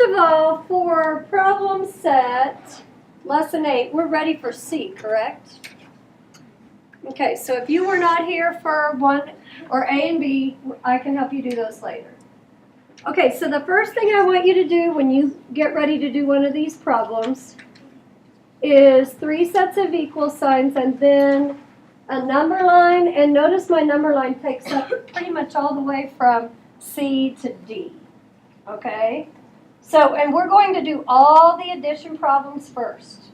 of all, for problem set, lesson 8, we're ready for C, correct? Okay, so if you were not here for 1 or A and B, I can help you do those later. Okay, so the first thing I want you to do when you get ready to do one of these problems is 3 sets of equal signs and then a number line. And notice my number line takes up pretty much all the way from C to D. Okay? So, and we're going to do all the addition problems first.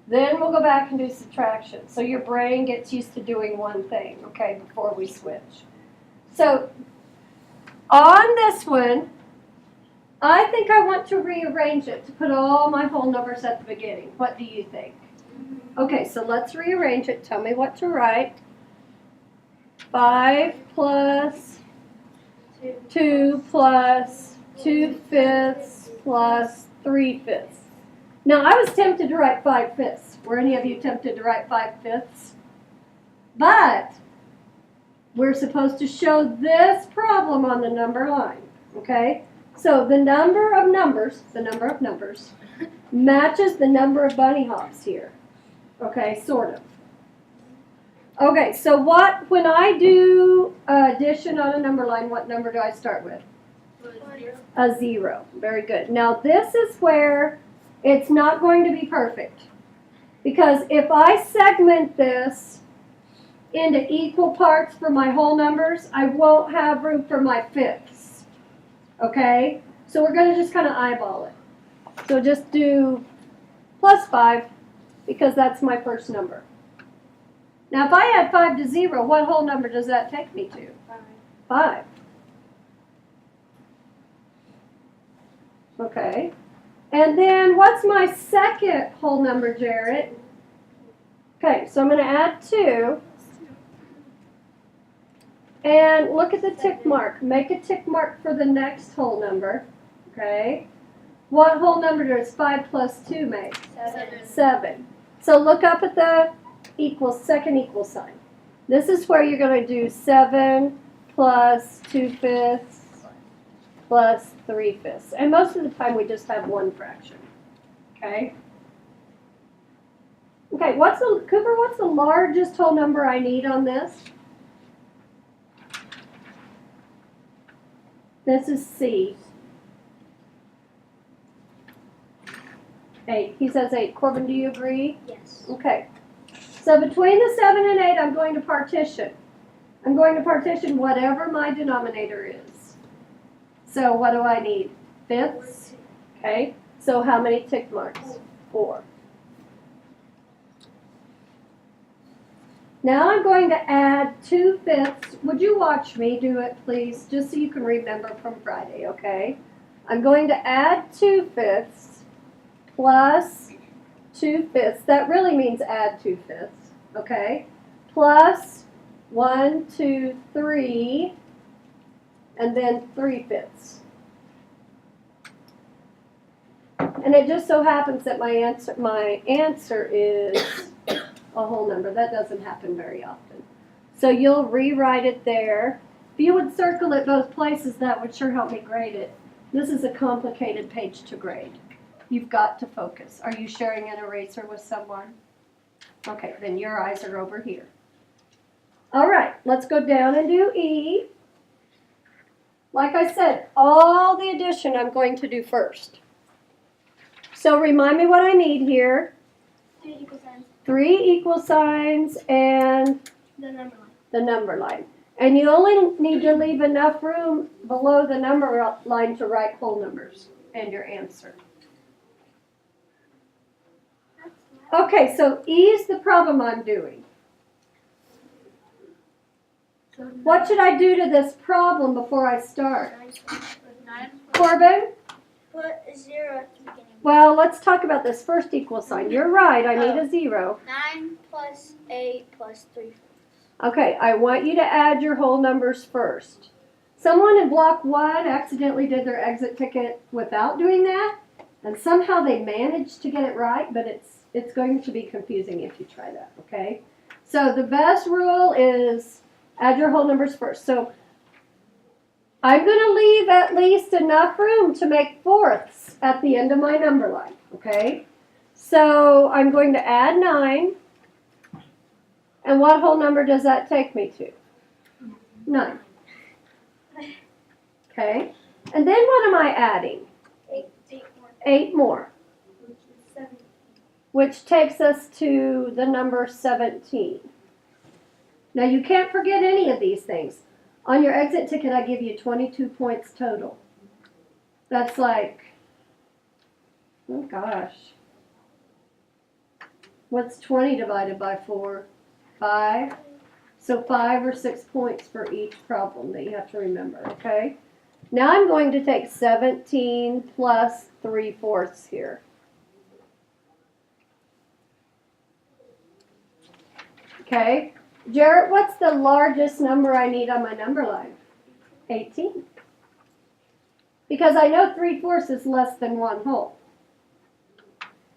Then we'll go back and do subtraction. So your brain gets used to doing one thing, okay, before we switch. So on this one, I think I want to rearrange it to put all my whole numbers at the beginning. What do you think? Okay, so let's rearrange it. Tell me what to write. 5 plus 2 plus 2/5 plus 3/5. Now, I was tempted to write 5/5. Were any of you tempted to write 5/5? But we're supposed to show this problem on the number line, okay? So the number of numbers matches the number of bunny hops here, okay, sort of. Okay, so when I do addition on a number line, what number do I start with? A 0. Very good. Now this is where it's not going to be perfect. Because if I segment this into equal parts for my whole numbers, I won't have room for my fifths. Okay? So we're going to just kind of eyeball it. So just do plus 5 because that's my first number. Now if I add 5 to 0, what whole number does that take me to? 5. Okay. And then what's my second whole number, Jarrett? Okay, so I'm going to add 2. And look at the tick mark. Make a tick mark for the next whole number. Okay. What whole number does 5 plus 2 make? 7. So look up at the second equal sign. This is where you're going to do 7 plus 2/5 plus 3/5. And most of the time we just have one fraction. Okay? Okay, Cooper, what's the largest whole number I need on this? This is C. 8. He says 8. Corbin, do you agree? Yes. Okay. So between the 7 and 8, I'm going to partition. I'm going to partition whatever my denominator is. So what do I need? Fifths? Okay. So how many tick marks? 4. Now I'm going to add 2/5. Would you watch me do it, please? Just so you can remember from Friday, okay? I'm going to add 2/5 plus 2/5. That really means add 2/5, okay? Plus 1, 2, 3, and then 3/5. And it just so happens that my answer is a whole number. That doesn't happen very often. So you'll rewrite it there. If you would circle it both places, that would sure help me grade it. This is a complicated page to grade. You've got to focus. Are you sharing an eraser with someone? Okay, then your eyes are over here. All right, let's go down and do E. Like I said, all the addition I'm going to do first. So remind me what I need here. 3 equal signs. 3 equal signs and The number line. the number line. And you only need to leave enough room below the number line to write whole numbers and your answer. Okay, so E is the problem I'm doing. So What should I do to this problem before I start? 9. Corbin? Put a 0 at the beginning. Well, let's talk about this first equal sign. You're right, I need a 0. 9 plus 8 plus 3/5. Okay, I want you to add your whole numbers first. Someone in block 1 accidentally did their exit ticket without doing that, and somehow they managed to get it right, but it's going to be confusing if you try that, okay? So the best rule is add your whole numbers first. So I'm going to leave at least enough room to make fourths at the end of my number line, okay? So I'm going to add 9. And what whole number does that take me to? 9. Okay? And then what am I adding? 8 more. 8 more, Which is 7. which takes us to the number 17. Now you can't forget any of these things. On your exit ticket, I give you 22 points total. That's like, oh gosh. What's 20 divided by 4? 5. So 5 or 6 points for each problem that you have to remember, okay? Now I'm going to take 17 plus 3/4 here. Okay? Jarrett, what's the largest number I need on my number line? 18. Because I know 3/4 is less than 1 whole.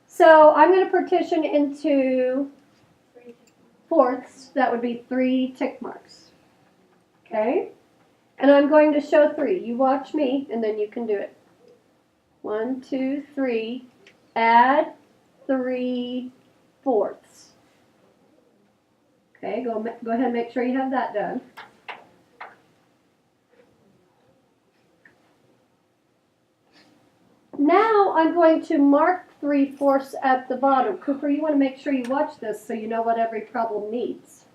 So I'm going to partition into fourths. That would be 3 tick marks. Okay? And I'm going to show 3. You watch me, and then you can do it. 1, 2, 3. Add 3/4. Okay, go ahead and make sure you have that done. Now I'm going to mark 3/4 at the bottom. Cooper, you want to make sure you watch this so you know what every problem needs.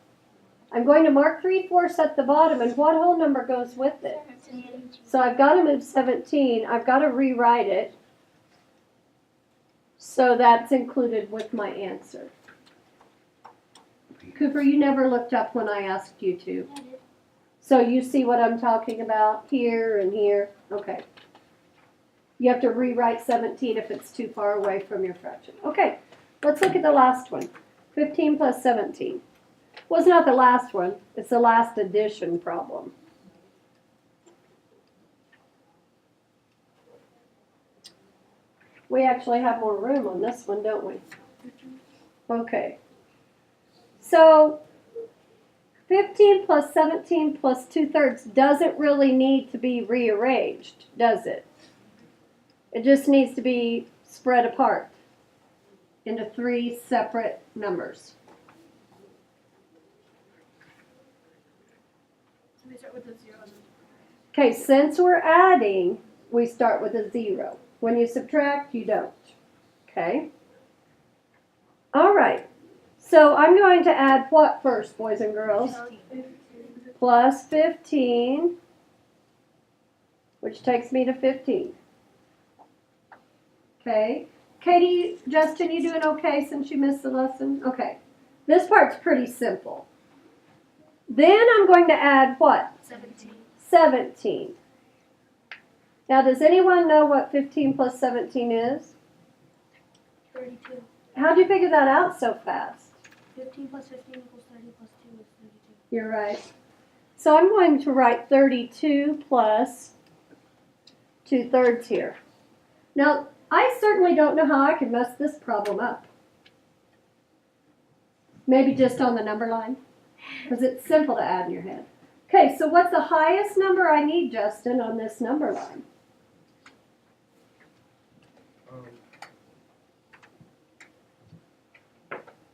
I'm going to mark 3/4 at the bottom, and what whole number goes with it? 17. So I've got to move 17. I've got to rewrite it so that's included with my answer. Cooper, you never looked up when I asked you to. I did. So you see what I'm talking about here and here? Okay. You have to rewrite 17 if it's too far away from your fraction. Okay, let's look at the last one. 15 plus 17. Well, it's not the last one. It's the last addition problem. We actually have more room on this one, don't we? Okay. So 15 plus 17 plus 2/3 doesn't really need to be rearranged, does it? It just needs to be spread apart into 3 separate numbers. So we start with the 0. Okay, since we're adding, we start with a 0. When you subtract, you don't. Okay? All right. So I'm going to add what first, boys and girls? Plus 15, which takes me to 15. Okay. Katie, Justin, you doing okay since you missed the lesson? Okay. This part's pretty simple. Then I'm going to add what? 17. 17. Now, does anyone know what 15 plus 17 is? 32. How'd you figure that out so fast? 15 plus 15 equals 30 plus 2 is 32. You're right. So I'm going to write 32 plus 2/3 here. Now, I certainly don't know how I could mess this problem up. Maybe just on the number line, because it's simple to add in your head. Okay, so what's the highest number I need, Justin, on this number line?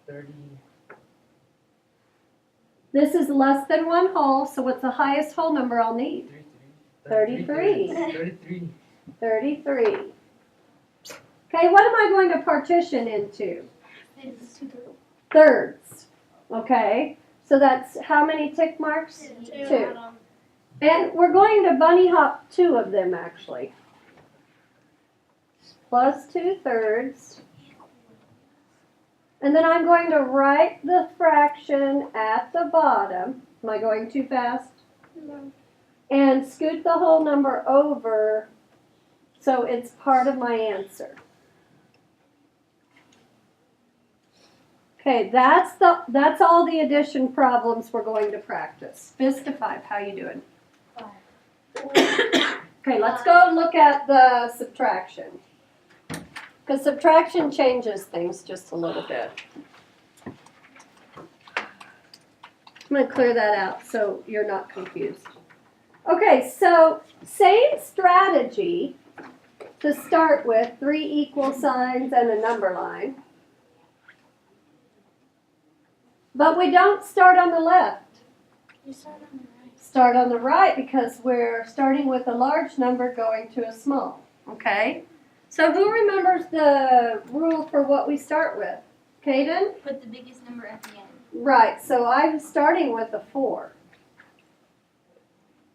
30. This is less than 1 whole, so what's the highest whole number I'll need? 33. 33. 33. Okay, what am I going to partition into? It's 2 thirds. Thirds. Okay, so that's how many tick marks? 2. And we're going to bunny hop 2 of them, actually. Plus 2/3. And then I'm going to write the fraction at the bottom. Am I going too fast? No. And scoot the whole number over so it's part of my answer. Okay, that's all the addition problems we're going to practice. Fist to 5, how you doing? 5. Okay, let's go look at the subtraction. Because subtraction changes things just a little bit. I'm going to clear that out so you're not confused. Okay, so same strategy to start with, 3 equal signs and a number line. But we don't start on the left. You start on the right. Start on the right because we're starting with a large number going to a small. Okay? So who remembers the rule for what we start with? Caden? Put the biggest number at the end. Right, so I'm starting with a 4.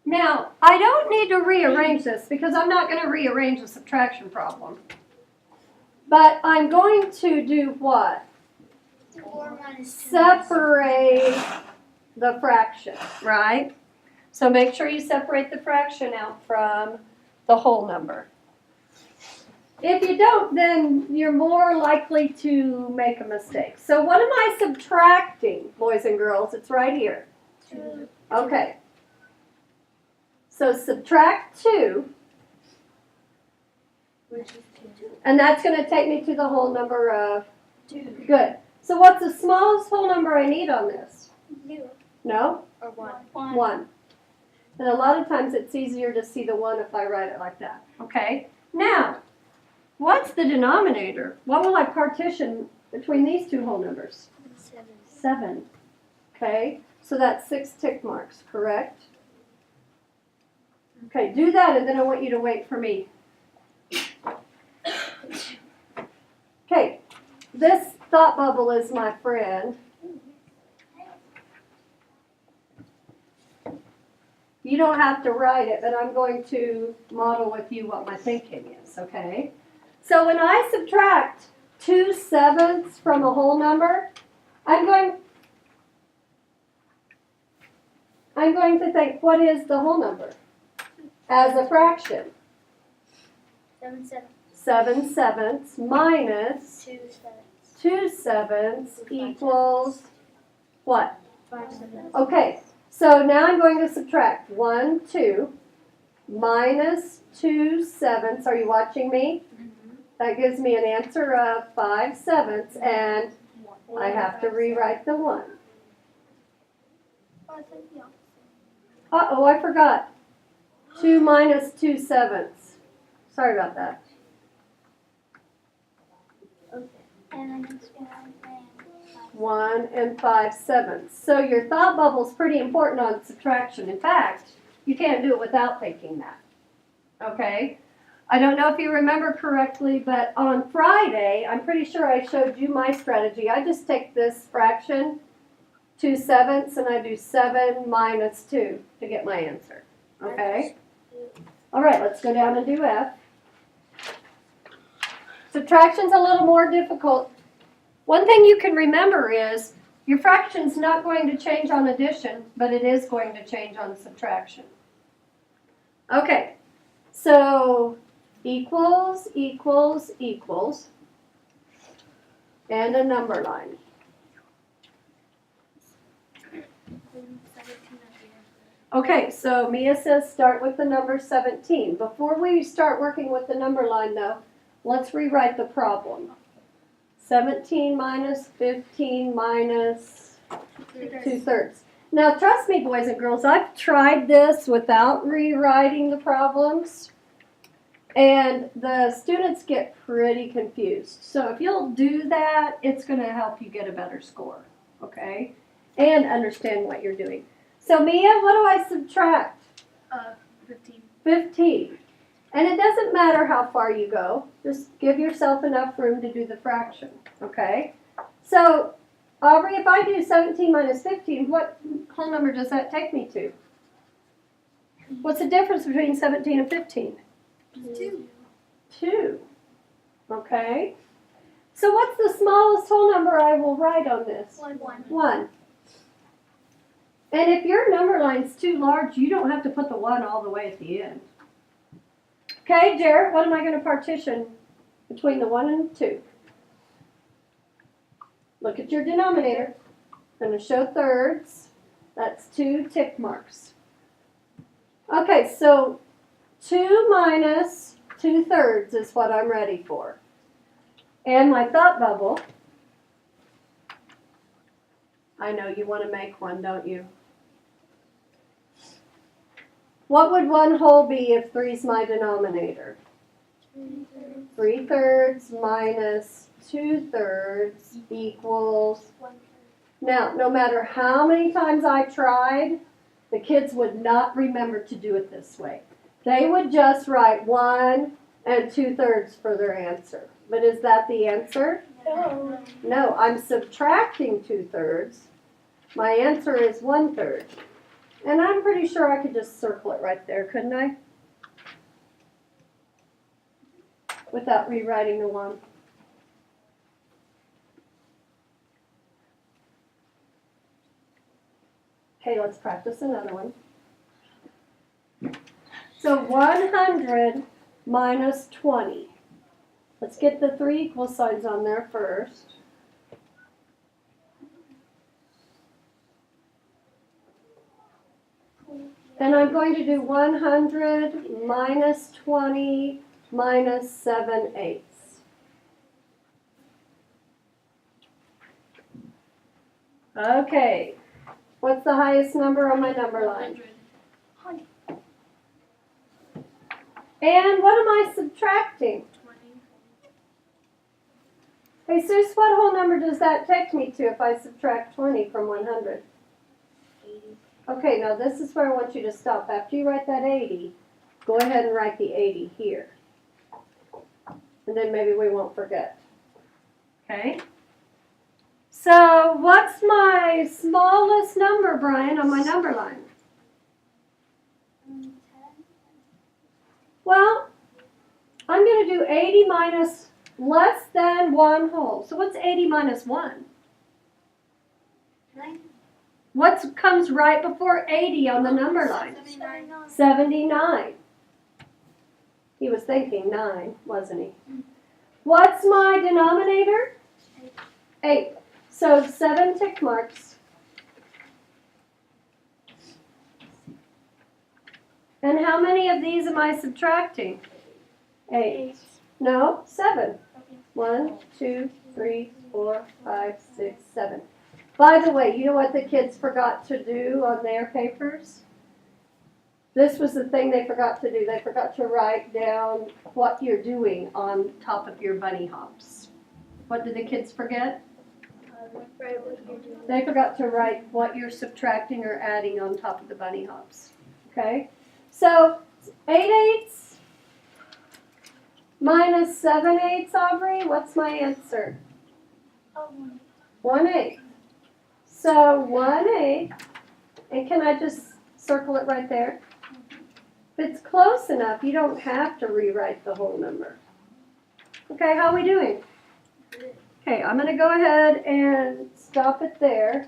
Now, I don't need to rearrange this because I'm not going to rearrange the subtraction problem. But I'm going to do what? 4 minus 2. Separate the fraction, right? So make sure you separate the fraction out from the whole number. If you don't, then you're more likely to make a mistake. So what am I subtracting, boys and girls? It's right here. 2. Okay. So subtract 2, Which is 2. and that's going to take me to the whole number of, 2. good. So what's the smallest whole number I need on this? 0. No? Or 1. 1. And a lot of times it's easier to see the 1 if I write it like that. Okay? Now, what's the denominator? What will I partition between these two whole numbers? 7. 7. Okay? So that's 6 tick marks, correct? Okay, do that and then I want you to wait for me. Okay, this thought bubble is my friend. You don't have to write it, but I'm going to model with you what my thinking is, okay? So when I subtract 2/7 from a whole number, I'm going to think, what is the whole number as a fraction? 7 7. 7/7 minus 2 7. 2/7 equals what? 5 7. Okay, so now I'm going to subtract 1, 2, minus 2/7. Are you watching me? That gives me an answer of 5/7, and I have to rewrite the 1. Uh-oh, I forgot. 2 minus 2/7. Sorry about that. And then it's 1 and 5/7. So your thought bubble is pretty important on subtraction. In fact, you can't do it without thinking that. Okay? I don't know if you remember correctly, but on Friday, I'm pretty sure I showed you my strategy. I just take this fraction, 2/7, and I do 7 minus 2 to get my answer. Okay? All right, let's go down and do F. Subtraction's a little more difficult. One thing you can remember is your fraction's not going to change on addition, but it is going to change on subtraction. Okay, so equals, equals, equals, and a number line. Okay, so Mia says start with the number 17. Before we start working with the number line though, let's rewrite the problem. 17 minus 15 minus 2/3. Now trust me, boys and girls, I've tried this without rewriting the problems, and the students get pretty confused. So if you'll do that, it's going to help you get a better score, okay? And understand what you're doing. So Mia, what do I subtract? 15. 15. And it doesn't matter how far you go. Just give yourself enough room to do the fraction, okay? So, Aubrey, if I do 17 minus 15, what whole number does that take me to? What's the difference between 17 and 15? 2. 2. Okay. So what's the smallest whole number I will write on this? 1. 1. And if your number line's too large, you don't have to put the 1 all the way at the end. Okay, Jared, what am I going to partition between the 1 and 2? Look at your denominator. I'm going to show thirds. That's 2 tick marks. Okay, so 2 minus 2/3 is what I'm ready for. And my thought bubble, I know you want to make one, don't you? What would 1 whole be if 3 is my denominator? 3/3 minus 2/3 equals. Now, no matter how many times I tried, the kids would not remember to do it this way. They would just write 1 and 2/3 for their answer. But is that the answer? No. No, I'm subtracting 2/3. My answer is 1/3. And I'm pretty sure I could just circle it right there, couldn't I? Without rewriting the 1. Okay, let's practice another one. So 100 minus 20. Let's get the 3 equal signs on there first. Then I'm going to do 100 minus 20 minus 7/8. Okay. What's the highest number on my number line? 100. And what am I subtracting? 20. Hey, Sus, what whole number does that take me to if I subtract 20 from 100? 80. Okay, now this is where I want you to stop. After you write that 80, go ahead and write the 80 here. And then maybe we won't forget. Okay? So what's my smallest number, Brian, on my number line? 10. Well, I'm going to do 80 minus less than 1 whole. So what's 80 minus 1? 9. What comes right before 80 on the number line? 79. 79. He was thinking 9, wasn't he? What's my denominator? 8. So 7 tick marks. And how many of these am I subtracting? 8. No, 7. 1, 2, 3, 4, 5, 6, 7. By the way, you know what the kids forgot to do on their papers? This was the thing they forgot to do. They forgot to write down what you're doing on top of your bunny hops. What did the kids forget? They forgot to write what you're subtracting or adding on top of the bunny hops. Okay? So 8/8 minus 7/8, Aubrey, what's my answer? 1/8. So 1/8, and can I just circle it right there? If it's close enough, you don't have to rewrite the whole number. Okay, how are we doing? Okay, I'm going to go ahead and stop it there.